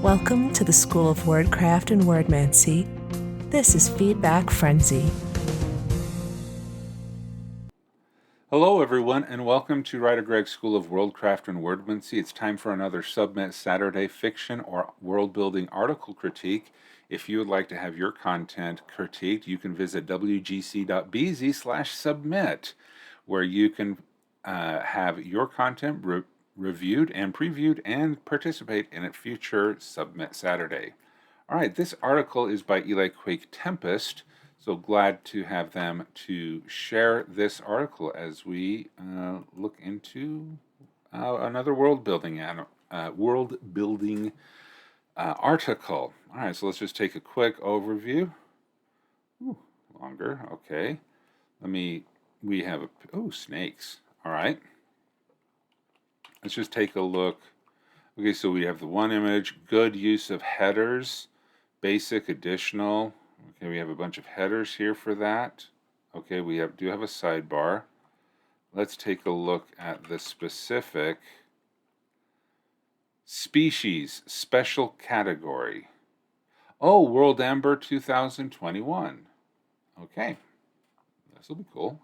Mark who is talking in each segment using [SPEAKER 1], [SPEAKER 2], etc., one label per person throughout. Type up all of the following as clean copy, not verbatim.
[SPEAKER 1] Welcome to the School of Wordcraft and Worldmancy. This is Feedback Frenzy.
[SPEAKER 2] Hello everyone, and welcome to WriterGreg School of Worldcraft and Worldmancy. It's time for another Submit Saturday fiction or world-building article critique. If you would like to have your content critiqued, you can visit wgc.bz/submit, where you can have your content reviewed and previewed and participate in a future Submit Saturday. All right, this article is by EliKwake's Tempest. So glad to have them to share this article as we look into another world-building article. All right, so let's just take a quick overview. Ooh, longer, okay. We have, snakes. All right. Let's just take a look. Okay, so we have the one image, good use of headers, basic, additional. Okay, we have a bunch of headers here for that. Okay, we do have a sidebar. Let's take a look at the specific species, special category. Oh, World Amber 2021. Okay, this will be cool.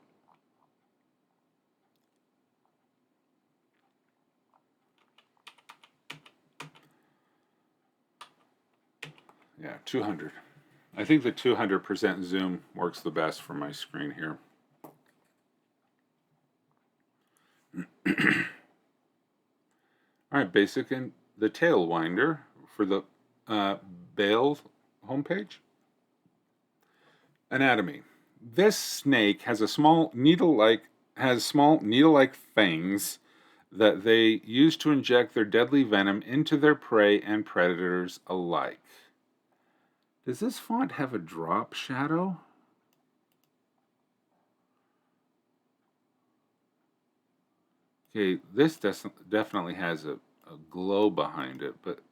[SPEAKER 2] Yeah, 200. I think the 200% zoom works the best for my screen here. All right, basic and the Tailwinder for the Bale homepage. Anatomy. This snake has a small needle-like fangs that they use to inject their deadly venom into their prey and predators alike. Does this font have a drop shadow? Okay, this definitely has a glow behind it, but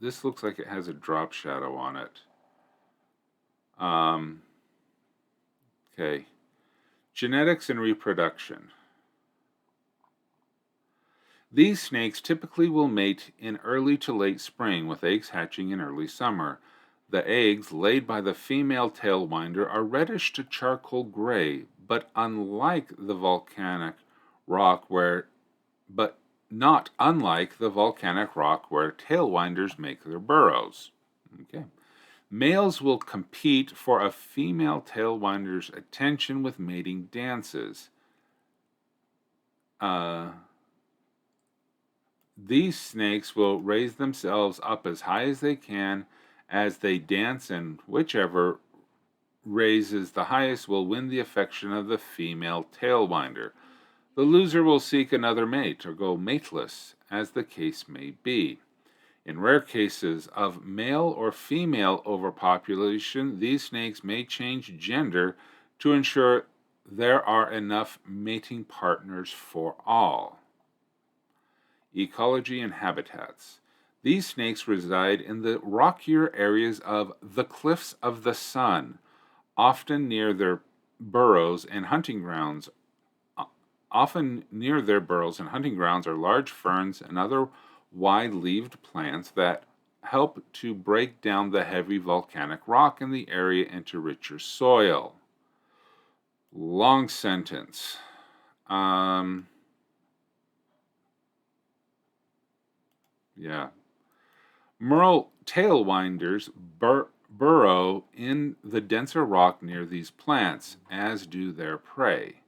[SPEAKER 2] this looks like it has a drop shadow on it. Okay, genetics and reproduction. These snakes typically will mate in early to late spring, with eggs hatching in early summer. The eggs laid by the female tailwinder are reddish to charcoal gray, but not unlike the volcanic rock where tailwinders make their burrows. Okay. Males will compete for a female tailwinder's attention with mating dances. These snakes will raise themselves up as high as they can as they dance, and whichever raises the highest will win the affection of the female tailwinder. The loser will seek another mate or go mateless, as the case may be. In rare cases of male or female overpopulation, these snakes may change gender to ensure there are enough mating partners for all. Ecology and habitats. These snakes reside in the rockier areas of the cliffs of the sun, often near their burrows and hunting grounds. Often near their burrows and hunting grounds are large ferns and other wide-leaved plants that help to break down the heavy volcanic rock in the area into richer soil. Long sentence. Merle tailwinders burrow in the denser rock near these plants, as do their prey.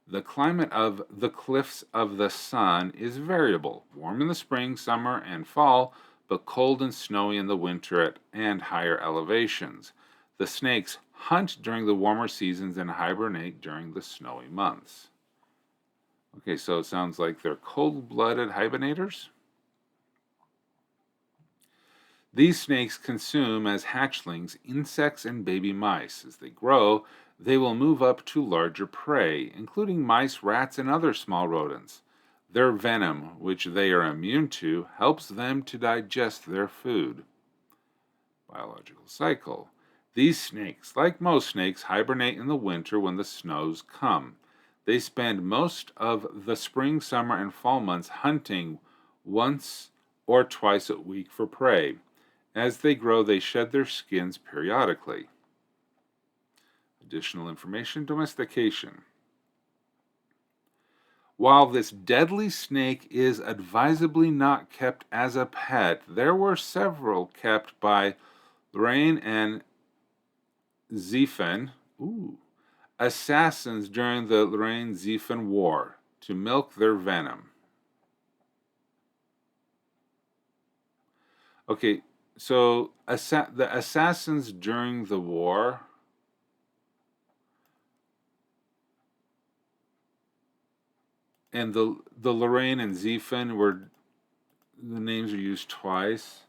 [SPEAKER 2] The climate of the cliffs of the sun is variable, warm in the spring, summer, and fall, but cold and snowy in the winter and higher elevations. The snakes hunt during the warmer seasons and hibernate during the snowy months. Okay, so it sounds like they're cold-blooded hibernators. These snakes consume as hatchlings insects and baby mice. As they grow, they will move up to larger prey, including mice, rats, and other small rodents. Their venom, which they are immune to, helps them to digest their food. Biological cycle. These snakes, like most snakes, hibernate in the winter when the snows come. They spend most of the spring, summer, and fall months hunting. Once or twice a week for prey. As they grow, they shed their skins periodically. Additional information: domestication. While this deadly snake is advisably not kept as a pet, there were several kept by Lorraine and Zephen, assassins during the Lorraine-Zephen War, to milk their venom. Okay, so the assassins during the war, and the Lorraine and Zephen were, the names are used twice.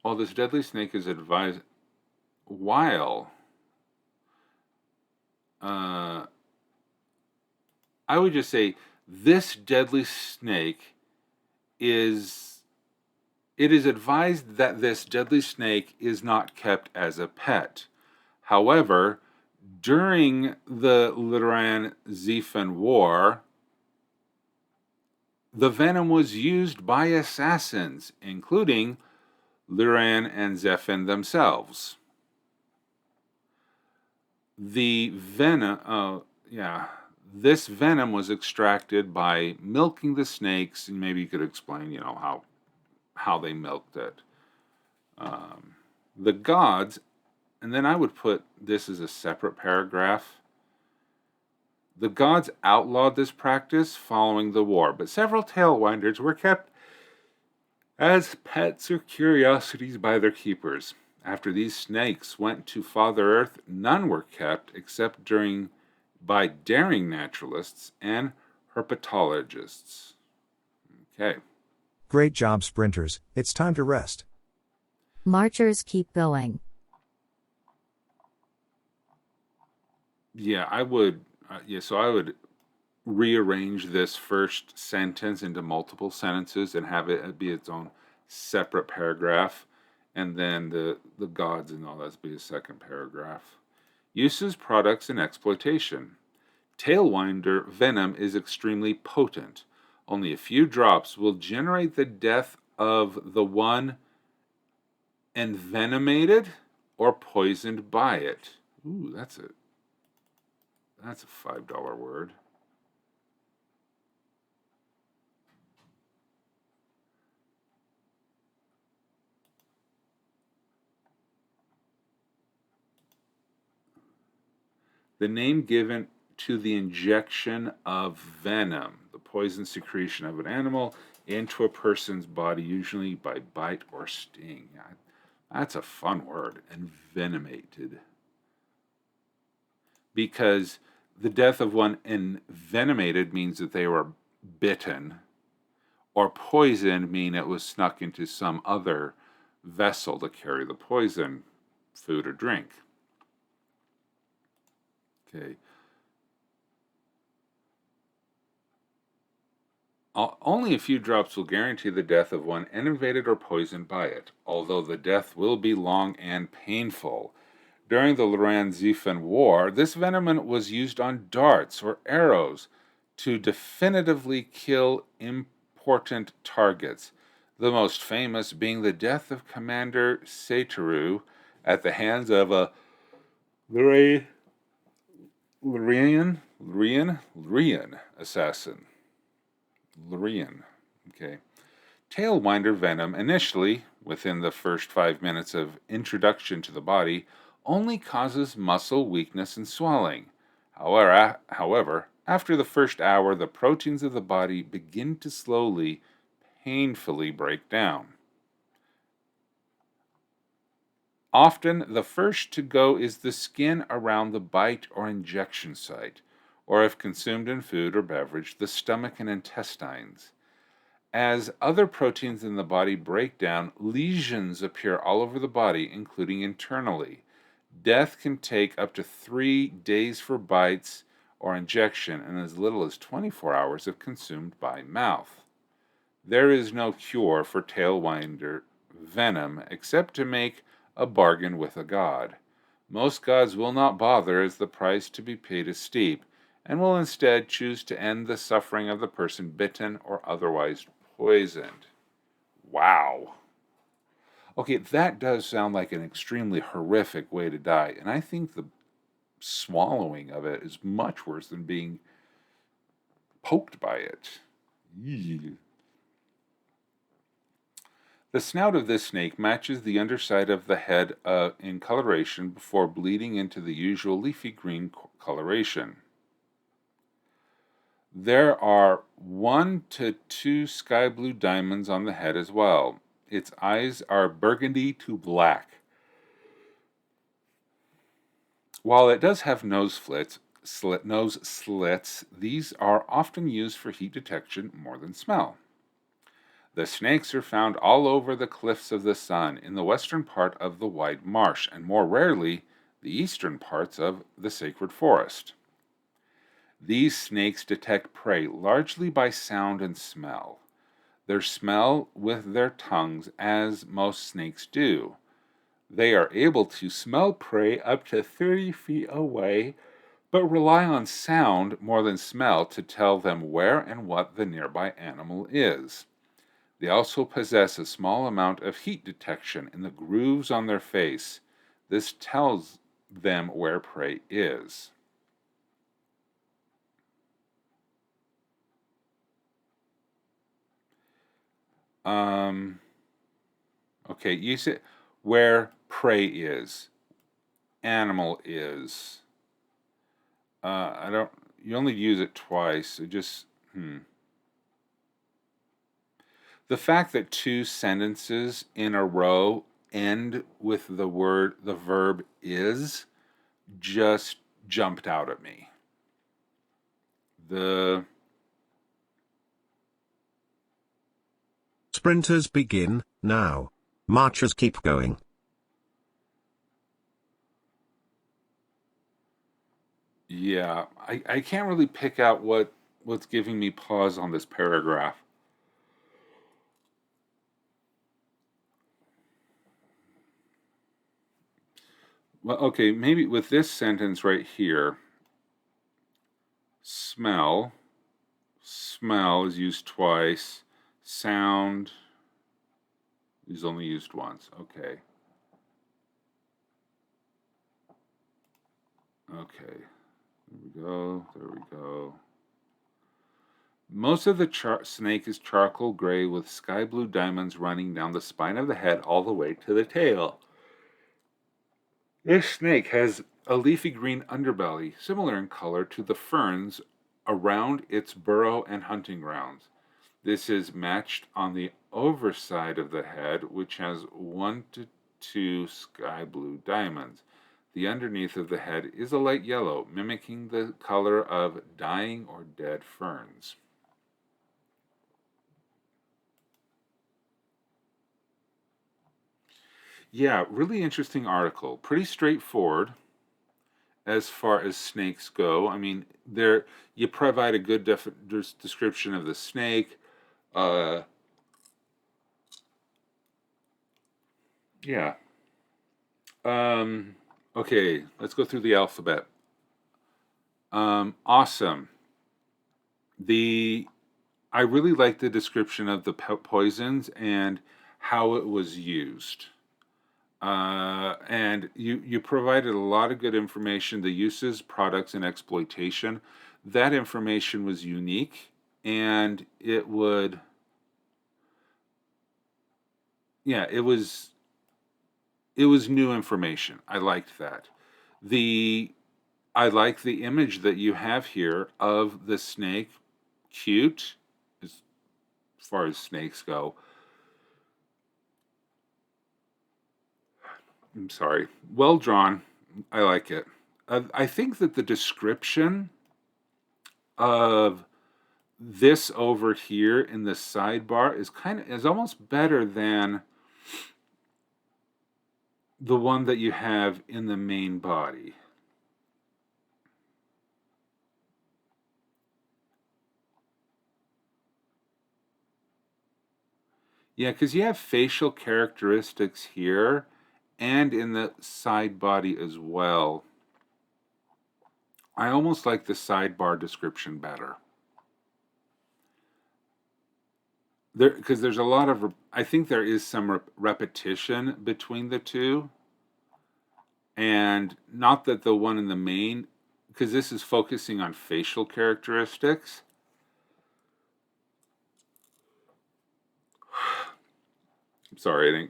[SPEAKER 2] While this deadly snake is advised, while I would just say this deadly snake is, it is advised that this deadly snake is not kept as a pet. However, during the Lorraine-Zephen War, the venom was used by assassins, including Lorraine and Zephen themselves. The venom, this venom was extracted by milking the snakes, and maybe you could explain, how they milked it. The gods, and then I would put this as a separate paragraph. The gods outlawed this practice following the war, but several tailwinders were kept as pets or curiosities by their keepers. After these snakes went to Father Earth, none were kept except by daring naturalists and herpetologists. Okay.
[SPEAKER 3] Great job, sprinters. It's time to rest.
[SPEAKER 4] Marchers keep going.
[SPEAKER 2] Yeah, I would. So I would rearrange this first sentence into multiple sentences and have it be its own separate paragraph, and then the gods and all that be a second paragraph. Uses, products, and exploitation. Tailwinder venom is extremely potent. Only a few drops will generate the death of the one envenomated or poisoned by it. Ooh, that's a $5 word. The name given to the injection of venom, the poison secretion of an animal into a person's body, usually by bite or sting. Yeah, that's a fun word, envenomated. Because the death of one envenomated means that they were bitten, or poisoned mean it was snuck into some other vessel to carry the poison, food or drink. Okay. Only a few drops will guarantee the death of one inundated or poisoned by it, although the death will be long and painful. During the Lorraine-Zephen War, this venom was used on darts or arrows to definitively kill important targets, the most famous being the death of Commander Satoru at the hands of a Lorraine assassin. Lorraine. Okay. Tailwinder venom, initially, within the first 5 minutes of introduction to the body, only causes muscle weakness and swelling. However, after the first hour, the proteins of the body begin to slowly, painfully break down. Often, the first to go is the skin around the bite or injection site, or if consumed in food or beverage, the stomach and intestines. As other proteins in the body break down, lesions appear all over the body, including internally. Death can take up to 3 days for bites or injection, and as little as 24 hours if consumed by mouth. There is no cure for tailwinder venom except to make a bargain with a god. Most gods will not bother, as the price to be paid is steep, and will instead choose to end the suffering of the person bitten or otherwise poisoned. Wow. Okay, that does sound like an extremely horrific way to die, and I think the swallowing of it is much worse than being poked by it. Eee. The snout of this snake matches the underside of the head in coloration before bleeding into the usual leafy green coloration. There are 1 to 2 sky blue diamonds on the head as well. Its eyes are burgundy to black. While it does have nose slits, these are often used for heat detection more than smell. The snakes are found all over the cliffs of the sun in the western part of the wide marsh, and more rarely, the eastern parts of the sacred forest. These snakes detect prey largely by sound and smell. They smell with their tongues, as most snakes do. They are able to smell prey up to 30 feet away, but rely on sound more than smell to tell them where and what the nearby animal is. They also possess a small amount of heat detection in the grooves on their face. This tells them where prey is. Okay, you said where prey is, animal is. I don't. You only use it twice. It just. The fact that 2 sentences in a row end with the verb is, just jumped out at me. The
[SPEAKER 5] Sprinters begin now. Marchers keep going.
[SPEAKER 2] Yeah, I can't really pick out what's giving me pause on this paragraph. Well, okay, maybe with this sentence right here, smell is used twice, sound is only used once. Okay. There we go. Most of the snake is charcoal gray with sky blue diamonds running down the spine of the head all the way to the tail. This snake has a leafy green underbelly, similar in color to the ferns around its burrow and hunting grounds. This is matched on the overside of the head, which has 1 to 2 sky blue diamonds. The underneath of the head is a light yellow, mimicking the color of dying or dead ferns. Yeah, really interesting article. Pretty straightforward as far as snakes go. I mean, you provide a good description of the snake. Yeah. Okay, let's go through the alphabet. Awesome. I really like the description of the poisons and how it was used. And you provided a lot of good information, the uses, products, and exploitation. That information was unique, and it was new information. I liked that. I like the image that you have here of the snake, cute, as far as snakes go. I'm sorry. Well drawn. I like it. I think that the description of this over here in the sidebar is almost better than the one that you have in the main body. Yeah, because you have facial characteristics here, and in the side body as well. I almost like the sidebar description better. Because there's a lot of, I think there is some repetition between the two. And not that the one in the main, because this is focusing on facial characteristics. I'm sorry, I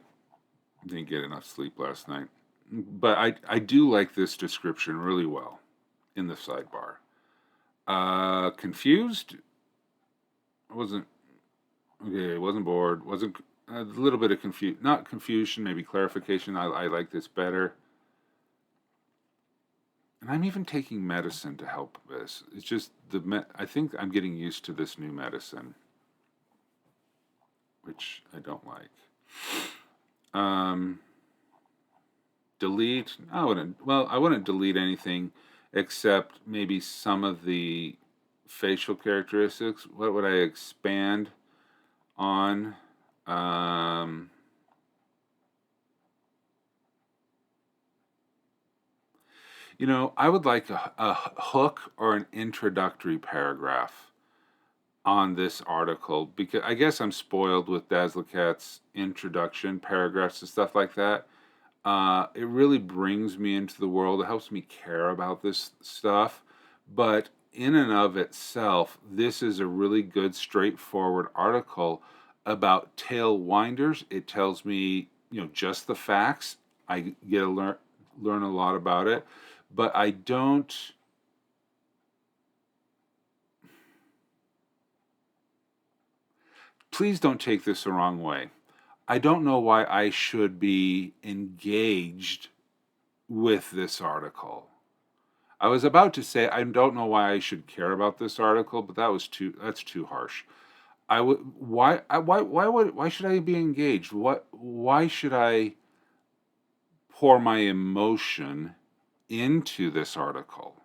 [SPEAKER 2] didn't get enough sleep last night. But I do like this description really well in the sidebar. Confused? I wasn't bored. Wasn't a little bit of not confusion, maybe clarification. I like this better. And I'm even taking medicine to help this. It's just I think I'm getting used to this new medicine, which I don't like. Delete. I wouldn't delete anything except maybe some of the facial characteristics. What would I expand on? I would like a hook or an introductory paragraph on this article, because I guess I'm spoiled with Dazzlecat's introduction paragraphs and stuff like that. It really brings me into the world. It helps me care about this stuff. But in and of itself, this is a really good, straightforward article about tailwinders. It tells me, just the facts. I get to learn a lot about it. But I don't... Please don't take this the wrong way. I don't know why I should be engaged with this article. I was about to say I don't know why I should care about this article, but that's too harsh. Why should I be engaged? Why should I pour my emotion into this article?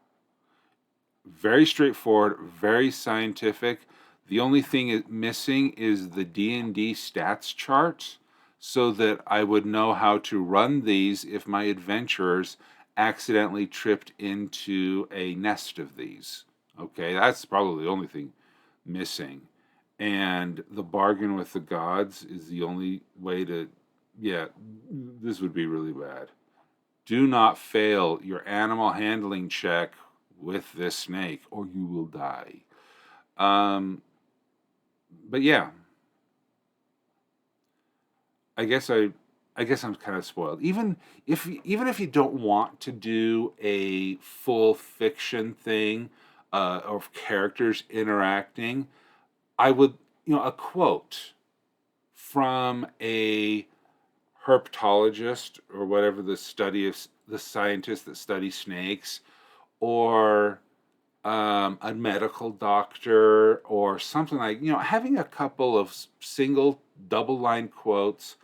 [SPEAKER 2] Very straightforward, very scientific. The only thing missing is the D&D stats charts, so that I would know how to run these if my adventurers accidentally tripped into a nest of these. Okay, that's probably the only thing missing. And the bargain with the gods is the only way to... Yeah, this would be really bad. Do not fail your animal handling check with this snake, or you will die. But yeah, I guess I'm kind of spoiled. Even if you don't want to do a full fiction thing of characters interacting, I would, a quote from a herpetologist or whatever, the scientist that studies snakes, or a medical doctor or something, like, having a couple of single double line quotes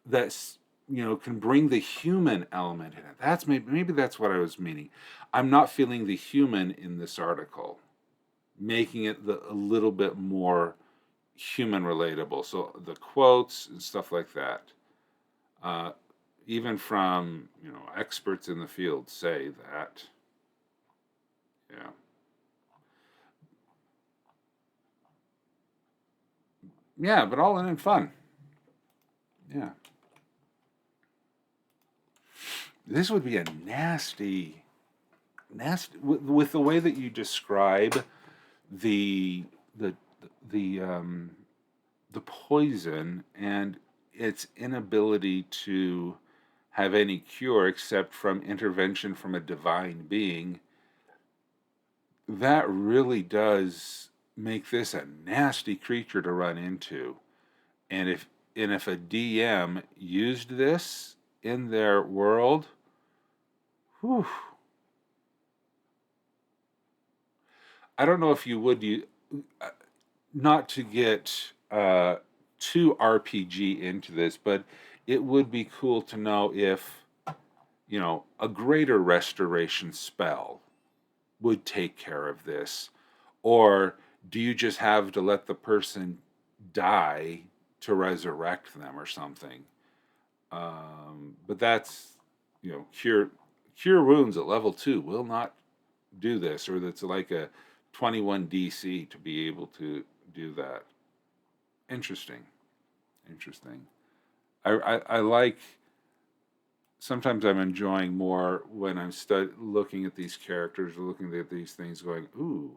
[SPEAKER 2] that's, can bring the human element in it. That's maybe that's what I was meaning. I'm not feeling the human in this article, making it a little bit more human relatable. So the quotes and stuff like that, even from, experts in the field say that. Yeah. Yeah, but all in fun. Yeah. This would be a nasty, with the way that you describe the poison and its inability to have any cure except from intervention from a divine being. That really does make this a nasty creature to run into. And if a DM used this in their world, whew, I don't know if you would not to get too RPG into this, but it would be cool to know if, a greater restoration spell would take care of this, or do you just have to let the person die to resurrect them or something? But that's, cure wounds at level 2 will not do this, or that's like a 21 DC to be able to do that. Interesting. I like, sometimes I'm enjoying more when I'm looking at these characters or looking at these things going, ooh,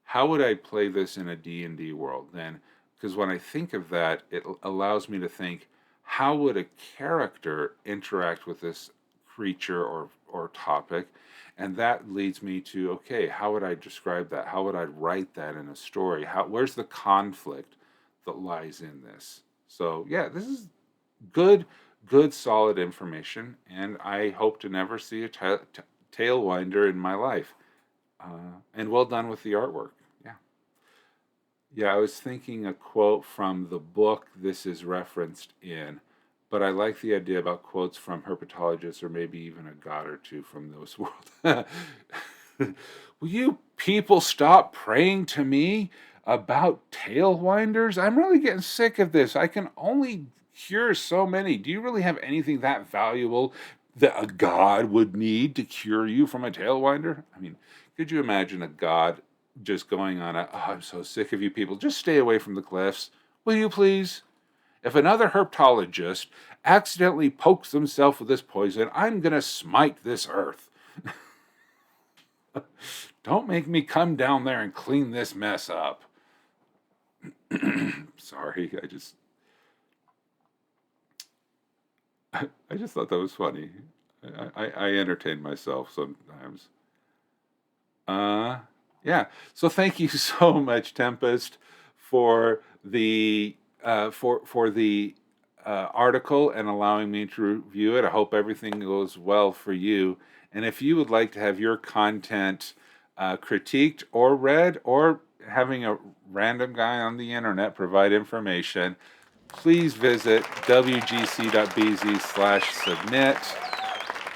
[SPEAKER 2] how would I play this in a D&D world then? Because when I think of that, it allows me to think, how would a character interact with this creature or topic? And that leads me to, okay, how would I describe that? How would I write that in a story? Where's the conflict that lies in this? So yeah, this is good, solid information, and I hope to never see a Tailwinder in my life. And well done with the artwork. Yeah, I was thinking a quote from the book this is referenced in, but I like the idea about quotes from herpetologists, or maybe even a god or two from those worlds. Will you people stop praying to me about tailwinders? I'm really getting sick of this. I can only cure so many. Do you really have anything that valuable that a god would need to cure you from a tailwinder? I mean, could you imagine a god just going on I'm so sick of you people. Just stay away from the cliffs. Will you please? If another herpetologist accidentally pokes himself with this poison, I'm going to smite this earth. Don't make me come down there and clean this mess up. Sorry, I just thought that was funny. I entertain myself sometimes. Yeah. So thank you so much, Tempest, for the article and allowing me to review it. I hope everything goes well for you. And if you would like to have your content critiqued or read, or having a random guy on the internet provide information, please visit wgc.bz/submit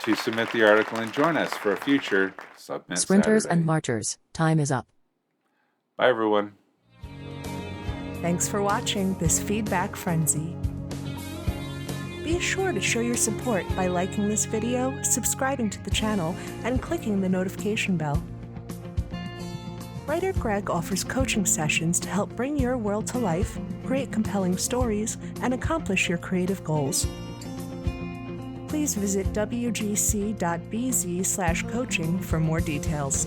[SPEAKER 2] to submit the article and join us for a future Submit
[SPEAKER 4] Sprinters
[SPEAKER 2] Saturday.
[SPEAKER 4] and marchers, time is up.
[SPEAKER 2] Bye, everyone.
[SPEAKER 1] Thanks for watching this feedback frenzy. Be sure to show your support by liking this video, subscribing to the channel, and clicking the notification bell. WriterGreg offers coaching sessions to help bring your world to life, create compelling stories, and accomplish your creative goals. Please visit wgc.bz/coaching for more details.